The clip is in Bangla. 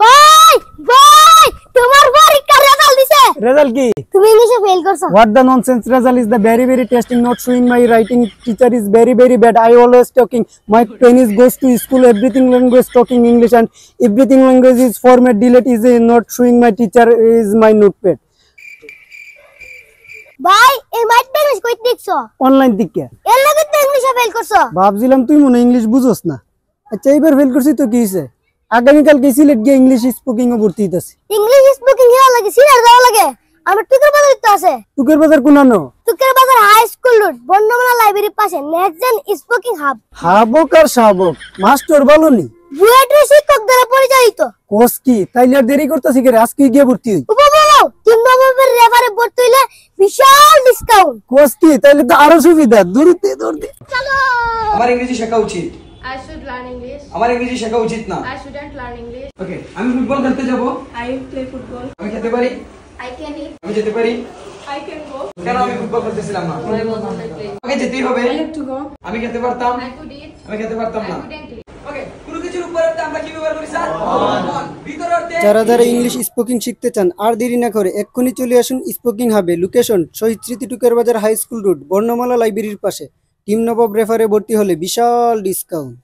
ভাই ভাই তোমার পরীক্ষার রেজাল্ট দিছে। রেজাল্ট কি? তুমি ইংলিশে ফেল করছো। What the nonsense result is the very testing not showing my writing teacher is very bad. I always talking. My pen is goes to school everything language talking English and everything language is format delete is not showing my teacher is my notepad. ভাই এই মাইট ইংলিশ কই দেখছো? অনলাইন দিকে। এর লাগি তো ইংলিশে ফেল করছো। ভাবছিলাম তুই মনে ইংলিশ বুঝোস না। আচ্ছা এবার ফেল করছিস তো কি হইছে? আগামীকাল কি সিলেট গিয়ে ইংলিশ স্পিকিং এ ভর্তি হইতাছি। ইংলিশ স্পিকিং হওয়া লাগে সিলেট যাওয়া লাগে। আমার টুকের বাজার তো আছে। টুকের বাজার কোনানো? টুকের বাজার হাই স্কুল রোড বর্ণমালা লাইব্রেরির পাশে নেক্সট জেন স্পিকিং হাব। হাবক আর শাবক মাস্টার বলনি। বুয়েটের শিক্ষক দ্বারা পরিচালিত। কোর্স কি? তাইলে আর দেরি করতেছি কে? আজকে গিয়ে ভর্তি হই। উপবলো 3 নভেম্বর রেফারে ভর্তি হইলে বিশাল ডিসকাউন্ট। কোর্স কি? তাইলে তো আরো সুবিধা। দূরতে চলো। আমার ইংরেজি শেখা উচিত। I should learn English. আমার ইংরেজি শেখা উচিত না। I shouldn't learn English. ওকে, আমি ফুটবল খেলতে যাব। I play football. আমি খেলতে পারি? I can eat. আমি যেতে পারি? I can go. কেন আমি ফুটবল খেলতেছিলাম না? ওকে যেতেই হবে। I like to go. আমি খেলতে পারতাম? I could eat. আমি খেলতে পারতাম I না। couldn't eat. ওকে, পুরো কিছুর উপর আমরা কি ব্যবহার করি স্যার? অন। ভিতর অর্থে যারা ইংলিশ স্পিকিং শিখতে চান আর দেরি না করে এক্ষুনি চলে আসুন স্পিকিং হাবে। লোকেশন শহীদ স্মৃতি টুকের বাজার হাই স্কুল রোড বর্ণমালা লাইব্রেরির পাশে। টিম নবাব রেফারে ভর্তি হলে বিশাল ডিসকাউন্ট।